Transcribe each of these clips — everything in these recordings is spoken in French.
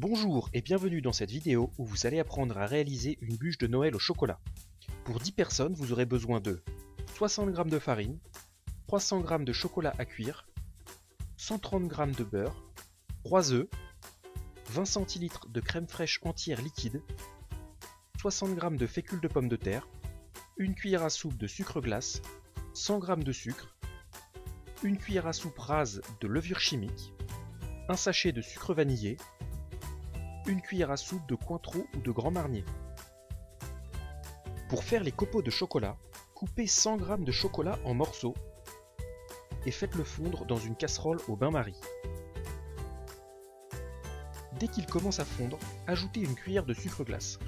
Bonjour et bienvenue dans cette vidéo où vous allez apprendre à réaliser une bûche de Noël au chocolat. Pour 10 personnes, vous aurez besoin de 60 g de farine, 300 g de chocolat à cuire, 130 g de beurre, 3 œufs, 20 cl de crème fraîche entière liquide, 60 g de fécule de pomme de terre, 1 cuillère à soupe de sucre glace, 100 g de sucre, 1 cuillère à soupe rase de levure chimique, un sachet de sucre vanillé, 1 cuillère à soupe de Cointreau ou de Grand Marnier. Pour faire les copeaux de chocolat, coupez 100 g de chocolat en morceaux et faites-le fondre dans une casserole au bain-marie. Dès qu'il commence à fondre, ajoutez une cuillère de sucre glace.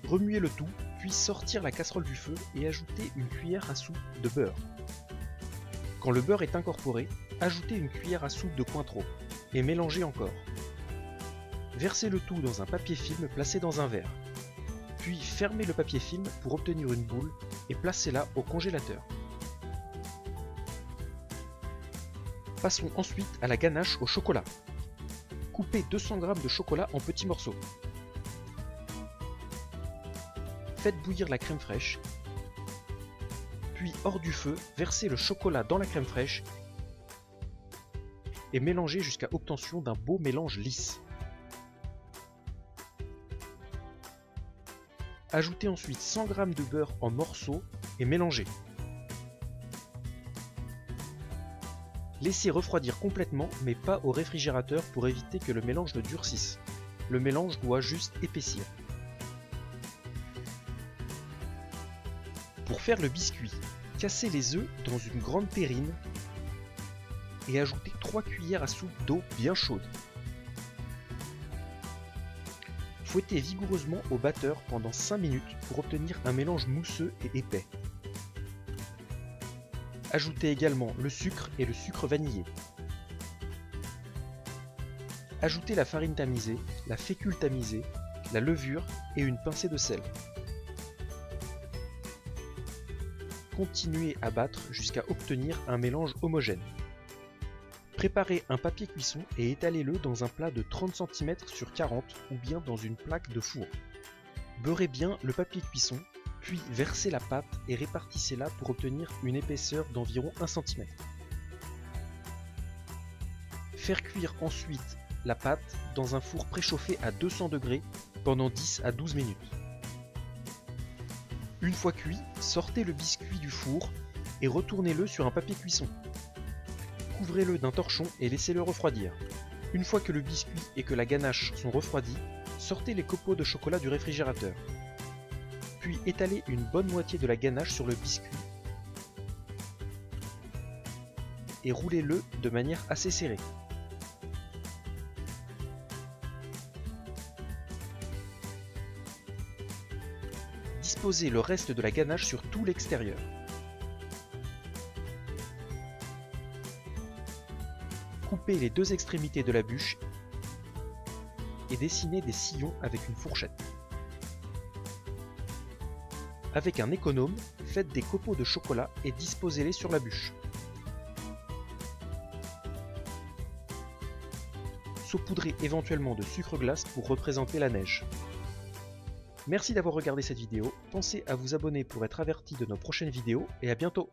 Remuez le tout, puis sortir la casserole du feu et ajoutez une cuillère à soupe de beurre. Quand le beurre est incorporé, ajoutez une cuillère à soupe de Cointreau et mélangez encore. Versez le tout dans un papier film placé dans un verre. Puis fermez le papier film pour obtenir une boule et placez-la au congélateur. Passons ensuite à la ganache au chocolat. Coupez 200 g de chocolat en petits morceaux. Faites bouillir la crème fraîche. Puis hors du feu, versez le chocolat dans la crème fraîche et mélangez jusqu'à obtention d'un beau mélange lisse. Ajoutez ensuite 100 g de beurre en morceaux et mélangez. Laissez refroidir complètement mais pas au réfrigérateur pour éviter que le mélange ne durcisse. Le mélange doit juste épaissir. Pour faire le biscuit, cassez les œufs dans une grande terrine et ajoutez 3 cuillères à soupe d'eau bien chaude. Fouettez vigoureusement au batteur pendant 5 minutes pour obtenir un mélange mousseux et épais. Ajoutez également le sucre et le sucre vanillé. Ajoutez la farine tamisée, la fécule tamisée, la levure et une pincée de sel. Continuez à battre jusqu'à obtenir un mélange homogène. Préparez un papier cuisson et étalez-le dans un plat de 30 cm sur 40 ou bien dans une plaque de four. Beurrez bien le papier cuisson, puis versez la pâte et répartissez-la pour obtenir une épaisseur d'environ 1 cm. Faire cuire ensuite la pâte dans un four préchauffé à 200 degrés pendant 10 à 12 minutes. Une fois cuit, sortez le biscuit du four et retournez-le sur un papier cuisson. Couvrez-le d'un torchon et laissez-le refroidir. Une fois que le biscuit et que la ganache sont refroidis, sortez les copeaux de chocolat du réfrigérateur. Puis étalez une bonne moitié de la ganache sur le biscuit et roulez-le de manière assez serrée. Disposez le reste de la ganache sur tout l'extérieur. Coupez les deux extrémités de la bûche et dessinez des sillons avec une fourchette. Avec un économe, faites des copeaux de chocolat et disposez-les sur la bûche. Saupoudrez éventuellement de sucre glace pour représenter la neige. Merci d'avoir regardé cette vidéo, pensez à vous abonner pour être averti de nos prochaines vidéos et à bientôt!